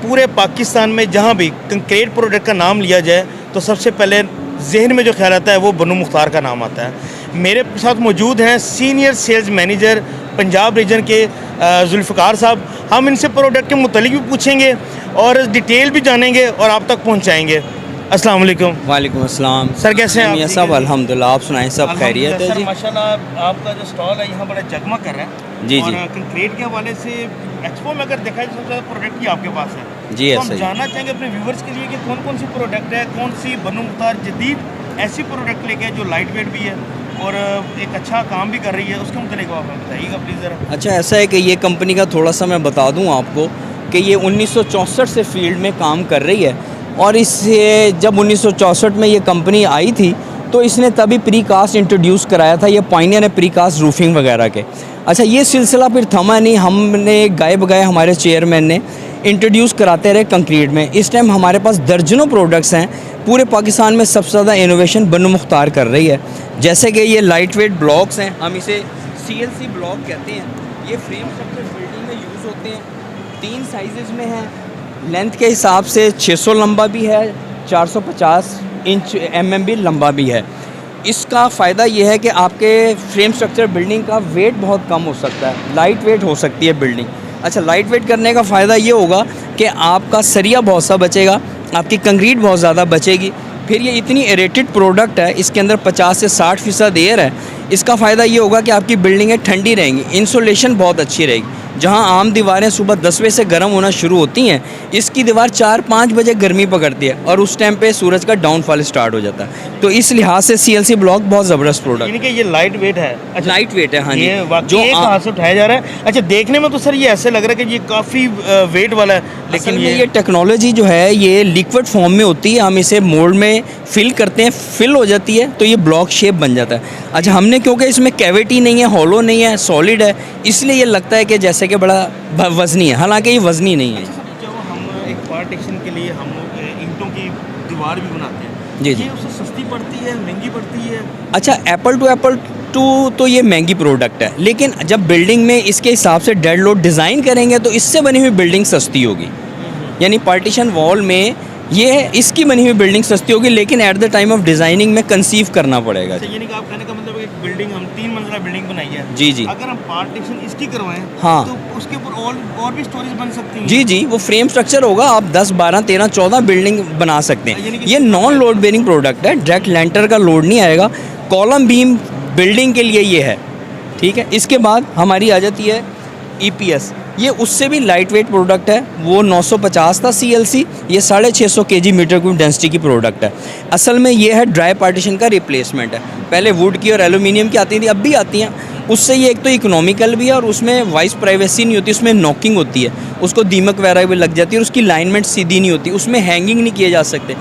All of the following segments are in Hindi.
पूरे पाकिस्तान में जहाँ भी कंक्रीट प्रोडक्ट का नाम लिया जाए तो सबसे पहले जहन में जो ख्याल आता है वो बनु मुख्तार का नाम आता है। मेरे साथ मौजूद हैं senior sales manager Punjab region के जुल्फ़िकार साहब। हम इनसे प्रोडक्ट के मुतालिक भी पूछेंगे और डिटेल भी जानेंगे और आप तक पहुँचाएँगे। अस्सलाम वालेकुम। वालेकुम अस्सलाम। सर कैसे हैं आप? सब अल्हम्दुलिल्लाह, आप सुनाएं, सब खैरियत है सर जी? माशाल्लाह आपका जो स्टॉल है यहाँ बड़ा जगमग कर रहा है। जी और जी कंक्रीट के हवाले से एक्सपो में अगर देखा जाए सबसे ज़्यादा प्रोडक्ट ही आपके पास है। जी तो हम ऐसा ही। जानना चाहेंगे अपने व्यूवर्स के लिए कि कौन कौन सी प्रोडक्ट है, कौन सी बनु मुख्तार जदीद ऐसी प्रोडक्ट लेके जो लाइट वेट भी है और एक अच्छा काम भी कर रही है, उसके मुतालिक आप हमें बताइएगा प्लीज़ ज़रा। अच्छा, ऐसा है कि ये कंपनी का थोड़ा सा मैं बता दूं आपको कि ये 1964 से फील्ड में काम कर रही है और इससे जब 1964 में ये कंपनी आई थी तो इसने तभी प्री कास्ट इंट्रोड्यूस कराया था। ये पायनियर है प्री कास्ट रूफिंग वगैरह के। अच्छा, ये सिलसिला फिर थमा नहीं, हमने गाए बगाए हमारे चेयरमैन ने इंट्रोड्यूस कराते रहे कंक्रीट में। इस टाइम हमारे पास दर्जनों प्रोडक्ट्स हैं। पूरे पाकिस्तान में सबसे ज़्यादा इनोवेशन बनु मुख्तार कर रही है। जैसे कि ये लाइट वेट ब्लॉक्स हैं, हम इसे CLC ब्लॉक कहते हैं। ये फ्रेम स्ट्रक्चर बिल्डिंग में यूज़ होते हैं। 3 साइजेज़ में हैं। लेंथ के हिसाब से 600 लंबा भी है, 450 इंच भी लंबा भी है। इसका फ़ायदा ये है कि आपके फ्रेम स्ट्रक्चर बिल्डिंग का वेट बहुत कम हो सकता है, लाइट वेट हो सकती है बिल्डिंग। अच्छा, लाइट वेट करने का फ़ायदा ये होगा कि आपका सरिया बहुत सा बचेगा, आपकी कंक्रीट बहुत ज़्यादा बचेगी। फिर ये इतनी एरेटेड प्रोडक्ट है, इसके अंदर 50 से 60% एयर है। इसका फ़ायदा ये होगा कि आपकी बिल्डिंगें ठंडी रहेंगी, इंसुलेशन बहुत अच्छी रहेगी। जहां आम दीवारें सुबह 10 बजे से गर्म होना शुरू होती हैं, इसकी दीवार 4-5 बजे गर्मी पकड़ती है और उस टाइम पे सूरज का डाउनफॉल स्टार्ट हो जाता है। तो इस लिहाज से CLC ब्लॉक बहुत ज़बरदस्त प्रोडक्ट यानी कि ये लाइट वेट है। अच्छा, लाइट वेट है। हाँ जी, ये जो कहाँ से उठाया जा रहा है? अच्छा, देखने में तो सर ये ऐसे लग रहा है कि ये काफ़ी वेट वाला है, लेकिन ये टेक्नोलॉजी जो है ये लिक्विड फॉर्म में होती है। हम इसे मोल्ड में फिल करते हैं, फिल हो जाती है तो ये ब्लॉक शेप बन जाता है। अच्छा, हमने क्योंकि इसमें कैविटी नहीं है, हॉलो नहीं है, सॉलिड है, इसलिए ये लगता है कि जैसे कि बड़ा वज़नी है, हालांकि ये वज़नी नहीं है। जो हम एक पार्टीशन के लिए हम ईंटों की दीवार भी बनाते हैं, जी जी, ये उससे सस्ती पड़ती है, महंगी पड़ती है? अच्छा, एप्पल टू तो ये महंगी प्रोडक्ट है, लेकिन जब बिल्डिंग में इसके हिसाब से डेड लोड डिज़ाइन करेंगे तो इससे बनी हुई बिल्डिंग सस्ती होगी। यानी पार्टीशन वॉल में ये इसकी बनी हुई बिल्डिंग सस्ती होगी, लेकिन at the time of designing में कंसीव करना पड़ेगा। यानी कि आप कहने का मतलब एक बिल्डिंग हम 3 मंजिला बिल्डिंग बनाई है, जी जी, अगर हम पार्टीशन इसकी करवाएं हाँ, तो उसके ऊपर और भी स्टोरेज बन सकती है? जी जी, वो फ्रेम स्ट्रक्चर होगा, आप 10, 12, 13, 14 बिल्डिंग बना सकते हैं। ये नॉन लोड बेयरिंग प्रोडक्ट है, डायरेक्ट लेंटर का लोड नहीं आएगा। कॉलम बीम बिल्डिंग के लिए ये है, ठीक है। इसके बाद हमारी आ जाती है EPS। ये उससे भी लाइट वेट प्रोडक्ट है, वो 950 था CLC, ये 650 kg मीटर क्यूब डेंसिटी की प्रोडक्ट है। असल में ये है ड्राई पार्टीशन का रिप्लेसमेंट है। पहले वुड की और एलुमिनियम की आती थी, अब भी आती हैं। उससे ये एक तो इकोनॉमिकल भी है और उसमें वॉइस प्राइवेसी नहीं होती, उसमें नॉकिंग होती है, उसको दीमक वगैरह भी लग जाती है और उसकी लाइनमेंट सीधी नहीं होती, उसमें हैंगिंग नहीं किए जा सकते।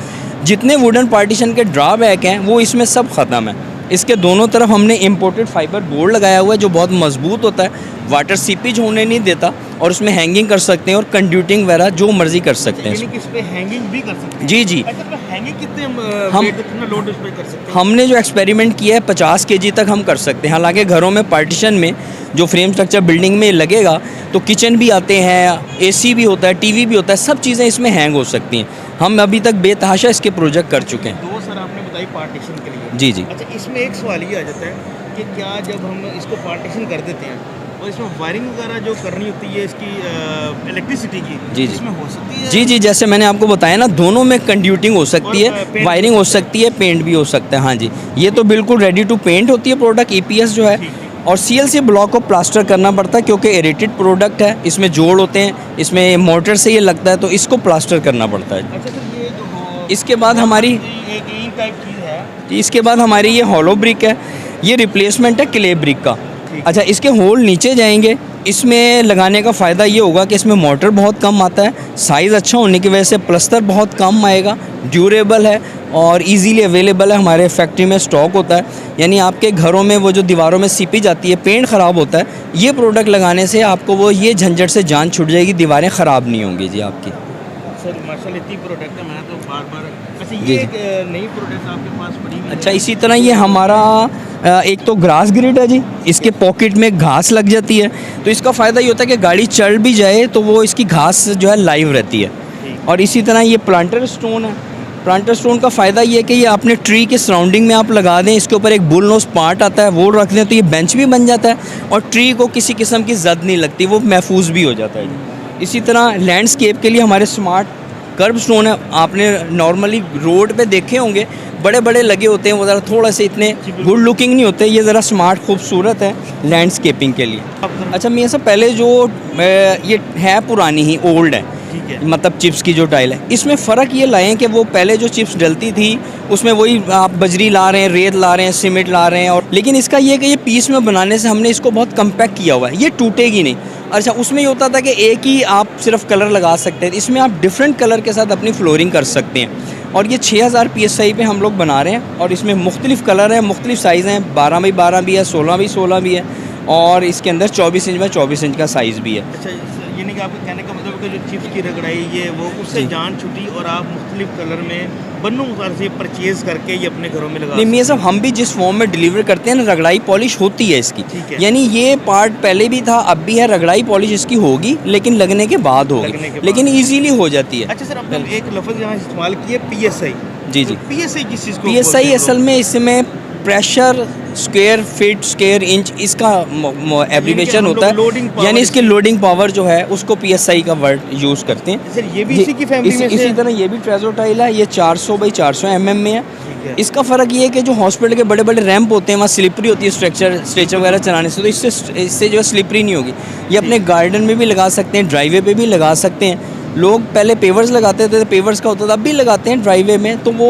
जितने वुडन पार्टीशन के ड्रॉबैक हैं वो इसमें सब ख़त्म है। इसके दोनों तरफ हमने इम्पोर्टेड फाइबर बोर्ड लगाया हुआ है जो बहुत मजबूत होता है, वाटर सीपेज होने नहीं देता और उसमें हैंगिंग कर सकते हैं और कंड्यूटिंग वगैरह जो मर्जी कर सकते हैं। इस पे हैंगिंग भी कर सकते हैं? जी जी। अच्छा, हैंगिंग कितने लोड इस पे कर सकते हैं? हमने जो एक्सपेरिमेंट किया है 50 kg तक हम कर सकते हैं। हालांकि घरों में पार्टीशन में जो फ्रेम स्ट्रक्चर बिल्डिंग में लगेगा तो किचन भी आते हैं, AC भी होता है, TV भी होता है, सब चीज़ें इसमें हैंग हो सकती हैं। हम अभी तक बेतहाशा इसके प्रोजेक्ट कर चुके हैं। दो सर आपने बताई पार्टीशन के लिए। जी जी। अच्छा, इसमें एक सवाल ये आ जाता है कि क्या जब हम इसको पार्टीशन कर देते हैं और इसमें वायरिंग वगैरह जो करनी होती है इसकी इलेक्ट्रिसिटी की, जी जी, इसमें हो सकती है? जी जी, जैसे मैंने आपको बताया ना, दोनों में कंड्यूटिंग हो सकती है, वायरिंग हो सकती है, पेंट भी हो सकता है। हाँ जी, ये तो बिल्कुल रेडी टू पेंट होती है प्रोडक्ट EPS जो है। और CLC ब्लॉक को प्लास्टर करना पड़ता है क्योंकि एरेटेड प्रोडक्ट है, इसमें जोड़ होते हैं, इसमें मोटर से ये लगता है तो इसको प्लास्टर करना पड़ता है। अच्छा, तो ये जो इसके बाद हमारी एक ईंट टाइप चीज़ है, इसके बाद हमारी ये हॉलो ब्रिक है, ये रिप्लेसमेंट है क्ले ब्रिक का। अच्छा, इसके होल नीचे जाएंगे, इसमें लगाने का फ़ायदा ये होगा कि इसमें मोटर बहुत कम आता है, साइज़ अच्छा होने की वजह से प्लस्तर बहुत कम आएगा, ड्यूरेबल है और इजीली अवेलेबल है, हमारे फैक्ट्री में स्टॉक होता है। यानी आपके घरों में वो जो दीवारों में सीपी जाती है, पेंट ख़राब होता है, ये प्रोडक्ट लगाने से आपको वो ये झंझट से जान छूट जाएगी, दीवारें ख़राब नहीं होंगी जी आपकी। सर माशाल्लाह इतनी प्रोडक्ट है, मैं तो बार-बार। अच्छा, जी ये जी। एक नई प्रोडक्ट आपके पास पड़ी हुई है? अच्छा, इसी तरह ये हमारा एक तो ग्रास ग्रिड है जी, इसके पॉकेट में घास लग जाती है तो इसका फ़ायदा ये होता है कि गाड़ी चल भी जाए तो वो इसकी घास जो है लाइव रहती है। ठीक। और इसी तरह ये प्लांटर स्टोन है। प्लांटर स्टोन का फ़ायदा ये है कि ये अपने ट्री के सराउंडिंग में आप लगा दें, इसके ऊपर एक बुल नोज पार्ट आता है वो रख दें तो ये बेंच भी बन जाता है और ट्री को किसी किस्म की जद नहीं लगती, वो महफूज भी हो जाता है। इसी तरह लैंडस्केप के लिए हमारे स्मार्ट कर्व स्टोन है। आपने नॉर्मली रोड पे देखे होंगे बड़े बड़े लगे होते हैं, वो ज़रा थोड़ा से इतने गुड लुकिंग नहीं होते, ये ज़रा स्मार्ट खूबसूरत है लैंडस्केपिंग के लिए। अच्छा मियां साहब, पहले जो ये है पुरानी ही ओल्ड है, ठीक है। मतलब चिप्स की जो टाइल है, इसमें फ़र्क ये लाएं कि वो पहले जो चिप्स डलती थी उसमें वही आप बजरी ला रहे हैं, रेत ला रहे हैं, सीमेंट ला रहे हैं, और लेकिन इसका ये कि ये पीस में बनाने से हमने इसको बहुत कम्पैक्ट किया हुआ है, ये टूटेगी नहीं। अच्छा, उसमें ये होता था कि एक ही आप सिर्फ कलर लगा सकते हैं, इसमें आप डिफरेंट कलर के साथ अपनी फ्लोरिंग कर सकते हैं। और ये 6000 PSI पे हम लोग बना रहे हैं और इसमें मुख्तलिफ़ कलर हैं, मुख्तलिफ़ साइज़ हैं, 12x12 भी है, 16x16 भी है और इसके अंदर 24 इंच बाय 24 इंच का साइज़ भी है। अच्छा सर, यानी कि आपके कहने का मतलब है कि जो चिप्स की रगड़ाई ये वो उससे जी। जान छुटी और आप मुख्तलिफ कलर में बन्नू मुख्तार से परचेज करके ये अपने घरों में लगा नहीं मियां साहब, हम भी जिस फॉर्म में डिलीवर करते हैं ना, रगड़ाई पॉलिश होती है इसकी, ठीक है। यानी ये पार्ट पहले भी था, अब भी है, रगड़ाई पॉलिश इसकी होगी लेकिन लगने के बाद लगने के होगी, बाद। लेकिन ईजीली हो जाती है। अच्छा सर, आपने एक लफ्ज़ यहाँ इस्तेमाल किया PSI। जी जी। PSI किस चीज़ को PSI बोलते हैं असल लोग? में इसमें pressure square feet square inch इसका एब्रीवेशन हम होता लोग loading है, power यानी इसकी लोडिंग पावर जो है उसको PSI का वर्ड यूज़ करते हैं। सर ये भी इसी की फैमिली में से इसी तरह ये भी ट्रेजोटाइल है, ये 400x400 mm में है। ठीक है। इसका फ़र्क ये है कि जो हॉस्पिटल के बड़े बड़े रैंप होते हैं वहाँ स्लिपरी होती है स्ट्रेचर वगैरह चलाने से, तो इससे जो है स्लिपरी नहीं होगी। ये अपने गार्डन में भी लगा सकते हैं, ड्राइवे पे भी लगा सकते हैं। लोग पहले पेवर्स लगाते थे, पेवर्स का होता था, अब भी लगाते हैं ड्राइवे में, तो वो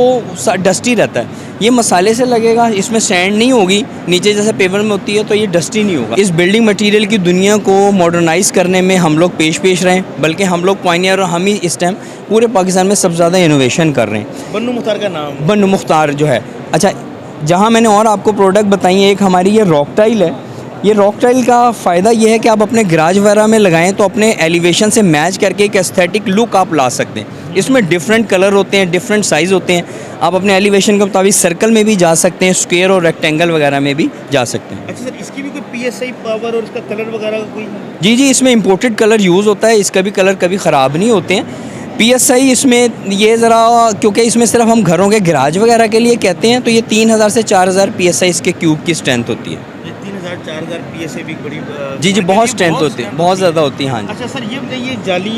डस्टी रहता है। ये मसाले से लगेगा, इसमें सैंड नहीं होगी नीचे जैसे पेवर में होती है, तो ये डस्टी नहीं होगा। इस बिल्डिंग मटेरियल की दुनिया को मॉडर्नाइज़ करने में हम लोग पेश रहे हैं, बल्कि हम लोग पायनियर और हम ही इस टाइम पूरे पाकिस्तान में सबसे ज़्यादा इनोवेशन कर रहे हैं। बन्नू मुख्तार का नाम बन्नू मुख्तार जो है। अच्छा, जहाँ मैंने और आपको प्रोडक्ट बताई है, एक हमारी ये रॉक टाइल है। ये रॉक टाइल का फ़ायदा ये है कि आप अपने गराज वगैरह में लगाएं तो अपने एलिवेशन से मैच करके एक एस्थेटिक लुक आप ला सकते हैं। इसमें डिफरेंट कलर होते हैं, डिफरेंट साइज़ होते हैं, आप अपने एलिवेशन के मुताबिक सर्कल में भी जा सकते हैं, स्क्वायर और रेक्टेंगल वगैरह में भी जा सकते हैं। अच्छा सर, इसकी भी कोई PSI पावर और इसका कलर वगैरह का कोई? जी जी, इसमें इंपोर्टेड कलर यूज़ होता है, इसका भी कलर कभी ख़राब नहीं होते हैं। PSI इसमें ये ज़रा, क्योंकि इसमें सिर्फ हम घरों के गराज वगैरह के लिए कहते हैं, तो ये 3000 से 4000 PSI इसके क्यूब की स्ट्रेंथ होती है। ये 3000-4000 PSI भी बड़ी जी जी, बहुत स्ट्रेंथ होती है, बहुत ज़्यादा होती है। हाँ जी। अच्छा सर, ये बताइए जाली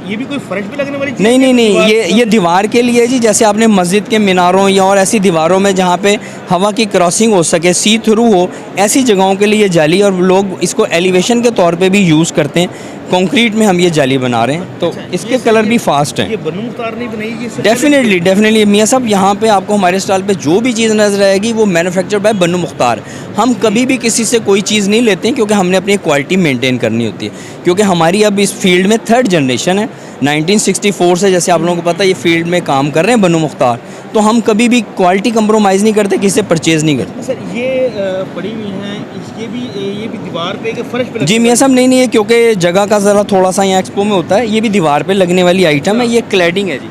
ये भी कोई फर्श पे लगने वाली चीज़ नहीं है नहीं या नहीं, दीवार ये दीवार के लिए जी, जैसे आपने मस्जिद के मीनारों या और ऐसी दीवारों में जहाँ पे हवा की क्रॉसिंग हो सके, सी थ्रू हो, ऐसी जगहों के लिए ये जाली, और लोग इसको एलिवेशन के तौर पे भी यूज़ करते हैं। कंक्रीट में हम ये जाली बना रहे हैं, तो अच्छा, इसके ये सर कलर ये- भी फास्ट हैं। ये बन्नू मुख्तार नहीं बनाई ये सर? डेफिनेटली मियाँ साहब, यहाँ पे आपको हमारे स्टॉल पे जो भी चीज़ नज़र आएगी वो मैन्युफैक्चर बाय बन्नू मुख्तार। हम कभी भी किसी से कोई चीज़ नहीं लेते हैं, क्योंकि हमने अपनी क्वालिटी मेंटेन करनी होती है, क्योंकि हमारी अब इस फील्ड में 3rd जनरेशन है। 1964 से, जैसे आप लोगों को पता है, ये फील्ड में काम कर रहे हैं बन्नू मुख्तार, तो हम कभी भी क्वालिटी कंप्रोमाइज़ नहीं करते, किसी से परचेज़ नहीं करते। सर ये पड़ी हुई हैं, ये भी दीवार पे कि फर्श पे जी लगने मियाँ साहब, वाली? नहीं, क्योंकि जगह का ज़रा थोड़ा सा यहाँ एक्सपो में होता है, ये भी दीवार पे लगने वाली आइटम है, ये क्लैडिंग है जी।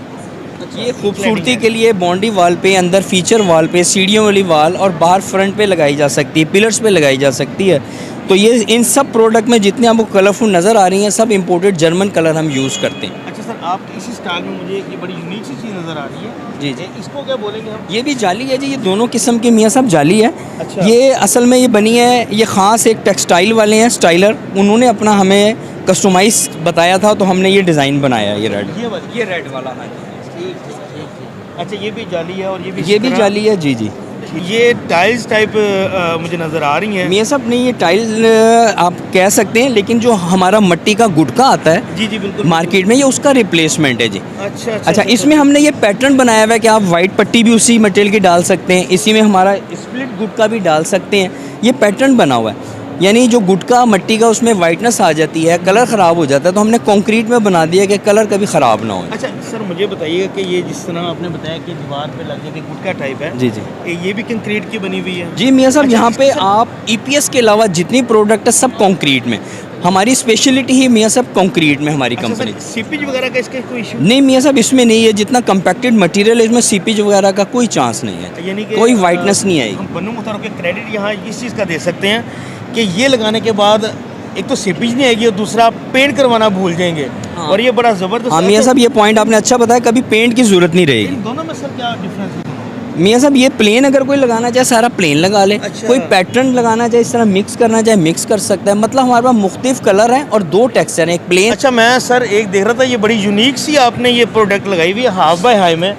ये खूबसूरती के लिए बाउंड्री वाल पे, अंदर फीचर वाल पे, सीढ़ियों वाली वाल और बाहर फ्रंट पे लगाई जा सकती है, पिलर्स पे लगाई जा सकती है। तो ये इन सब प्रोडक्ट में जितने आपको कलरफुल नज़र आ रही हैं, सब इंपोर्टेड जर्मन कलर हम यूज़ करते हैं। अच्छा सर, आप इसी स्टाइल में मुझे ये बड़ी यूनिक सी चीज़ नज़र आ रही है। जी जी। इसको क्या बोलेंगे हम? ये भी जाली है जी, ये दोनों किस्म की मियाँ साहब जाली है। अच्छा। ये असल में ये बनी है, ये ख़ास एक टेक्सटाइल वाले हैं स्टाइलर, उन्होंने अपना हमें कस्टमाइज़ बताया था, तो हमने ये डिज़ाइन बनाया है। ये रेड वाला है। ठीक। अच्छा, ये भी जाली है और ये भी ये भी जाली है। जी जी। ये टाइल्स टाइप मुझे नज़र आ रही हैं। मियाँ साहब, नहीं, ये टाइल आप कह सकते हैं, लेकिन जो हमारा मिट्टी का गुटका आता है जी जी बिल्कुल मार्केट में, ये उसका रिप्लेसमेंट है जी। अच्छा अच्छा, इसमें हमने ये पैटर्न बनाया हुआ है कि आप वाइट पट्टी भी उसी मटेरियल की डाल सकते हैं, इसी में हमारा स्प्लिट गुटका भी डाल सकते हैं। ये पैटर्न बना हुआ है, यानी जो गुटका मिट्टी का उसमें वाइटनेस आ जाती है, कलर ख़राब हो जाता है, तो हमने कंक्रीट में बना दिया कि कलर कभी ख़राब ना हो। अच्छा सर, मुझे बताइएगा कि ये जिस तरह आपने बताया कि दीवार पे लगे थे गुटका टाइप है, जी जी। ये भी कंक्रीट की बनी हुई है? जी मियाँ साहब, अच्छा, यहाँ पे इसके आप EPS के अलावा जितनी प्रोडक्ट है सब कंक्रीट में। हमारी स्पेशलिटी ही मियाँ साहब कंक्रीट में हमारी अच्छा कंपनी। सर, सीपेज वगैरह का इसका कोई इशू? नहीं मियाँ साहब, इसमें नहीं है, जितना कम्पैक्टेड मटेरियल है इसमें सीपेज वगैरह का कोई चांस नहीं है, यानी कि कोई वाइटनेस नहीं आएगी। हम बन्नू मुख्तार के क्रेडिट यहाँ इस चीज़ का दे सकते हैं कि ये लगाने के बाद एक तो सीपेज नहीं आएगी और दूसरा आप पेंट करवाना भूल जाएंगे। हाँ। और ये बड़ा ज़बरदस्त। हाँ मियाँ साहब, ये पॉइंट आपने अच्छा बताया, कभी पेंट की ज़रूरत नहीं रहेगी। इन दोनों में सर क्या डिफरेंस है? मियाँ साहब ये प्लेन अगर कोई लगाना चाहे सारा प्लेन लगा ले, अच्छा। कोई पैटर्न लगाना चाहे इस तरह मिक्स करना चाहे मिक्स कर सकता है। मतलब हमारे पास मुख्तलिफ कलर हैं और 2 टेक्सचर हैं, एक प्लेन। अच्छा, मैं सर एक देख रहा था, ये बड़ी यूनिक सी आपने ये प्रोडक्ट लगाई हुई है हाफ बाय हाई में,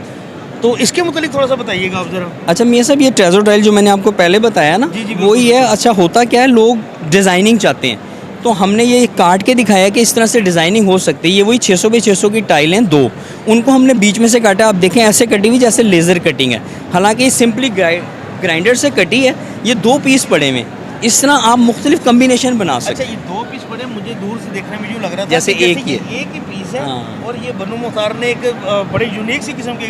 तो इसके मुतालिक थोड़ा सा बताइएगा आप ज़रा। अच्छा मियाँ साहब, ये ट्रेजर टाइल जो मैंने आपको पहले बताया ना, जी, जी, बिल्कुल। वही है। अच्छा होता क्या है, लोग डिज़ाइनिंग चाहते हैं, तो हमने ये काट के दिखाया कि इस तरह से डिज़ाइनिंग हो सकती है। ये वही 600 बाई 600 की टाइल हैं 2, उनको हमने बीच में से काटा। आप देखें ऐसे कटी हुई जैसे लेज़र कटिंग है, हालांकि ये सिंपली ग्राइंडर से कटी है। ये 2 पीस पड़े हुए, इस तरह आप मुख्तलिफ कम्बिनेशन बना सकते अच्छा, ये 2 पीस पड़े, मुझे दूर से देखने में यूँ लग रहा था जैसे कि एक ही ये है। एक ही पीस है। हाँ। और ये बनु मुख्तार ने एक बड़े यूनिक सी किस्म की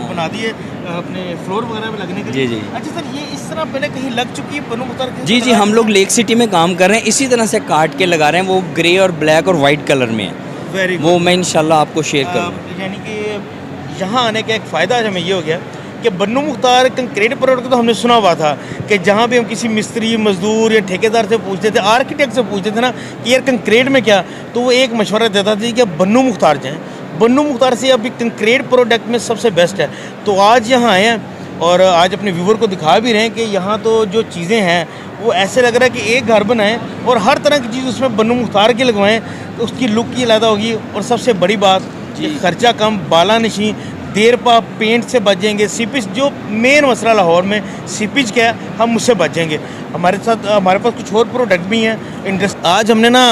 बना दी है अपने फ्लोर वगैरह में लगने के लिए। जी, जी। अच्छा सर, ये इस तरह पहले कहीं लग चुकी है बनु मुख्तार की? जी जी, हम लोग लेक सिटी में काम कर रहे हैं, इसी तरह से काट के लगा रहे हैं। वो ग्रे और ब्लैक और वाइट कलर में है, वेरी वो मैं इंशाल्लाह आपको शेयर करूँगा। यानी कि यहाँ आने का एक फ़ायदा हमें ये हो गया कि बन्नू मुख्तार कंक्रीट प्रोडक्ट तो हमने सुना हुआ था कि जहाँ भी हम किसी मिस्त्री मजदूर या ठेकेदार से पूछते थे, आर्किटेक्ट से पूछते थे ना कि यार कंक्रीट में क्या, तो वो एक मशवरा देता था कि आप बन्नू मुख्तार जाएँ, बन्नू मुख्तार से अभी कंक्रीट प्रोडक्ट में सबसे बेस्ट है। तो आज यहाँ आए हैं और आज अपने व्यूवर को दिखा भी रहे हैं कि यहाँ तो जो चीज़ें हैं वो ऐसे लग रहा है कि एक घर बनाएं और हर तरह की चीज़ उसमें बन्नू मुख्तार की लगवाएं, तो उसकी लुक की अलग होगी। और सबसे बड़ी बात, ये खर्चा कम, बाला नशी, देर पा पेंट से बच जाएंगे। सीपेज जो मेन मसला लाहौर में सीपेज क्या है, हम उससे बच जाएंगे। हमारे साथ हमारे पास कुछ और प्रोडक्ट भी हैं। आज हमने ना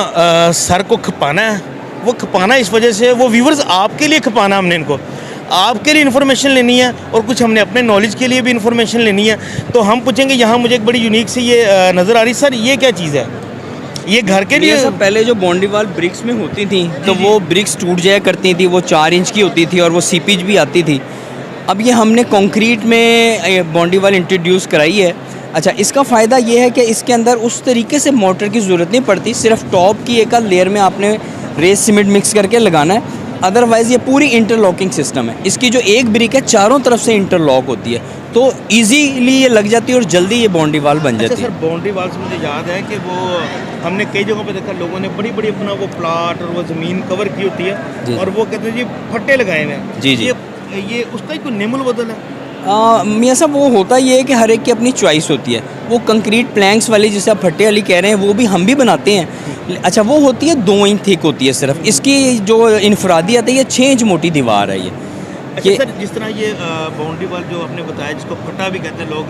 सर को खपाना है, वो खपाना इस वजह से, वो व्यूवर्स आपके लिए खपाना हमने इनको, आपके लिए इन्फॉर्मेशन लेनी है और कुछ हमने अपने नॉलेज के लिए भी इन्फॉर्मेशन लेनी है। तो हम पूछेंगे, यहाँ मुझे एक बड़ी यूनिक सी ये नज़र आ रही, सर ये क्या चीज़ है? ये घर के लिए? सब पहले जो बाउंड्री वाल ब्रिक्स में होती थी तो वो ब्रिक्स टूट जाया करती थी, वो 4 इंच की होती थी और वो सीपेज भी आती थी। अब ये हमने कंक्रीट में बाउंड्री वाल इंट्रोड्यूस कराई है। अच्छा, इसका फ़ायदा ये है कि इसके अंदर उस तरीके से मोटर की ज़रूरत नहीं पड़ती, सिर्फ टॉप की एक लेयर में आपने रेत सीमेंट मिक्स करके लगाना है। अदरवाइज़ ये पूरी इंटरलॉकिंग सिस्टम है। इसकी जो एक ब्रिक है चारों तरफ से इंटरलॉक होती है, तो इजीली ये लग जाती है और जल्दी ये बाउंड्री वाल बन जाती है। सर, बाउंड्री वाल से मुझे याद है कि वो हमने कई जगहों पे देखा, लोगों ने बड़ी बड़ी अपना वो प्लाट और वो ज़मीन कवर की होती है और वो कहते हैं जी फट्टे लगाए हुए हैं। जी जी, ये उसका ही कोई नेमुल बदल है? मियाँ साहब, वो होता ये है कि हर एक की अपनी चॉइस होती है। वो कंक्रीट प्लैंक्स वाली जिसे आप फट्टे वाली कह रहे हैं, वो भी हम भी बनाते हैं। अच्छा, वो होती है 2 इंच थिक होती है सिर्फ। इसकी जो इनफरादियत है, ये 6 इंच मोटी दीवार है ये। अच्छा सर, जिस तरह ये बाउंड्री वाल जो आपने बताया, जिसको फटा भी कहते हैं लोग,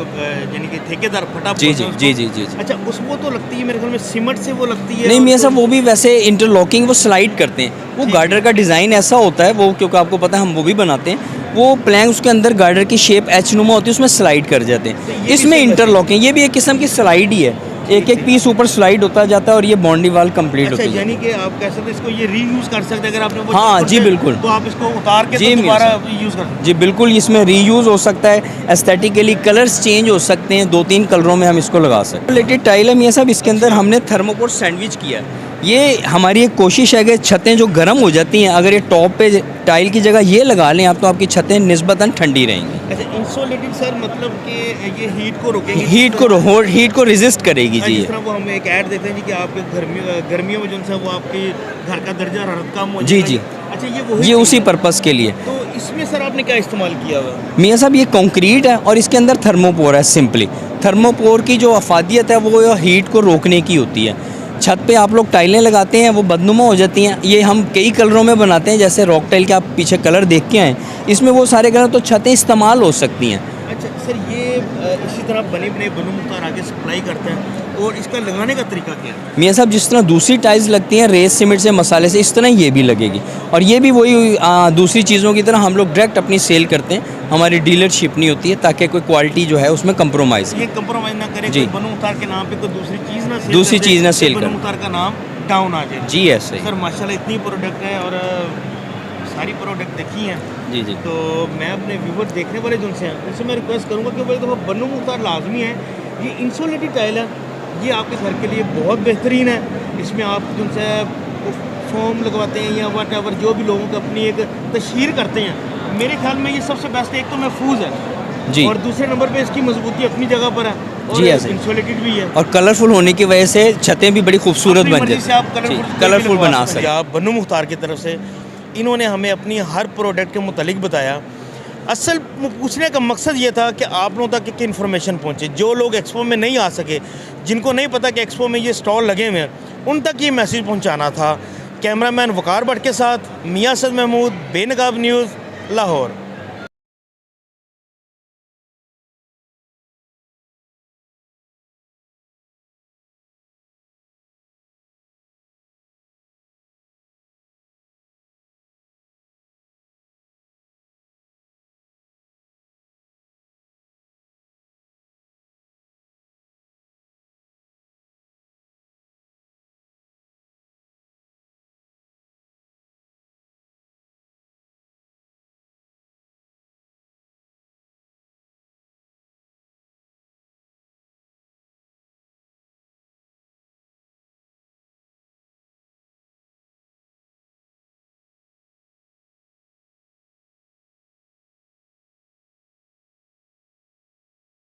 यानी कि ठेकेदार फटा जी बोलते जी हैं उसको। जी जी जी जी। अच्छा, उसको तो लगती है मेरे ख्याल में सीमेंट से वो लगती है। नहीं मियाँ साहब, तो- वो भी वैसे इंटरलॉकिंग, वो स्लाइड करते हैं। वो गार्डर का डिज़ाइन ऐसा होता है, वो क्योंकि आपको पता है हम वो भी बनाते हैं। वो प्लैंक उसके अंदर गार्डर की शेप एच नुमा होती है, उसमें स्लाइड कर जाते तो हैं। ये इसमें भी इंटरलॉकिंग, ये भी एक किस्म की स्लाइड ही है। एक एक पीस ऊपर स्लाइड होता जाता है और ये बाउंड्री वाल कंप्लीट अच्छा, होती है। यानी कि आप कह सकते हैं इसको ये रीयूज़ कर सकते हैं अगर आपने वो हाँ, चीज़ जी, पकड़ी, बिल्कुल। तो आप इसको उतार के जी, तो मियाँ दोबारा साहब। यूज़ कर सकते हैं। जी बिल्कुल, इसमें रीयूज़ हो सकता है, एस्थेटिकली कलर्स चेंज हो सकते हैं, 2-3 कलरों में हम इसको लगा सकते हैं। रिलेटेड टाइल है मियाँ साहब, इसके अंदर हमने थर्मोकोल सैंडविच किया है। ये हमारी एक कोशिश है कि छतें जो गर्म हो जाती हैं, अगर ये टॉप पे टाइल की जगह ये लगा लें आप, तो आपकी छतें निस्बतन ठंडी रहेंगी। अच्छा, इंसुलेटेड सर, मतलब कि ये हीट को रोकेगी, हीट को रेजिस्ट करेगी जी। जिस तरह वो हम एक ऐड देखते हैं जी कि आपके गर्मियों में जो है वो आपके घर का दर्जा हरारत कम हो जी, जाता है। जी। अच्छा, ये वही ये चीज़ उसी है। पर्पस के लिए। तो इसमें सर आपने क्या इस्तेमाल किया हुआ है? मियाँ साहब, ये कंक्रीट है और इसके अंदर थर्मोपोर है। सिंपली थर्मोपोर की जो अफादियत है वो हीट को रोकने की होती है। छत पे आप लोग टाइलें लगाते हैं, वो बदनुमा हो जाती हैं। ये हम कई कलरों में बनाते हैं, जैसे रॉक टाइल के आप पीछे कलर देख के आए, इसमें वो सारे कलर, तो छतें इस्तेमाल हो सकती हैं। अच्छा सर, ये इसी तरह बने बने बनु मुख्तार आगे सप्लाई करते हैं, और इसका लगाने का तरीका क्या है? मियाँ साहब, जिस तरह दूसरी टाइल्स लगती हैं रेत सीमेंट से, मसाले से, इस तरह ये भी लगेगी। और ये भी वही दूसरी चीज़ों की तरह हम लोग डायरेक्ट अपनी सेल करते हैं, हमारी डीलरशिप नहीं होती है, ताकि कोई क्वालिटी जो है उसमें कंप्रोमाइज़। ये कंप्रोमाइज ना करे, जी। कोई बनु मुख्तार के नाम पे कोई दूसरी चीज़ ना सेल दूसरी कर दे, चीज़ ना तो सेल बनु कर। मुख्तार का नाम डाउन आ जाए। जी ऐसे ही। सर माशाल्लाह इतनी प्रोडक्ट है और सारी प्रोडक्ट देखी हैं। जी जी। तो मैं अपने व्यूवर देखने वाले जो उनसे हैं, उनसे मैं रिक्वेस्ट करूंगा कि भाई देखो, बनु मुख्तार लाजमी है। ये इंसुलेटेड टाइल है, ये आपके घर के लिए बहुत बेहतरीन है। इसमें आप जिनसे फोम लगवाते हैं या वट एवर, जो भी लोगों को अपनी एक तशहीर करते हैं, मेरे ख्याल में ये सबसे बेस्ट, एक तो महफूज है जी। और दूसरे नंबर पे इसकी मजबूती अपनी जगह पर है। जी ऐसे इंसुलेटेड भी है। और कलरफुल होने की वजह से छतें भी बड़ी खूबसूरत अपनी बन मर्जी जाती से आप कलरफुल बना सकते हैं। आप बन्नू मुख्तार की तरफ से इन्होंने हमें अपनी हर प्रोडक्ट के मुतालिक बताया। असल पूछने का मकसद ये था कि आप लोगों तक एक इन्फॉर्मेशन पहुंचे। जो लोग एक्सपो में नहीं आ सके, जिनको नहीं पता कि एक्सपो में ये स्टॉल लगे हुए हैं, उन तक ये मैसेज पहुंचाना था। कैमरामैन वकार भट्ट के साथ मियां असद महमूद, बेनकाब न्यूज़, लाहौर।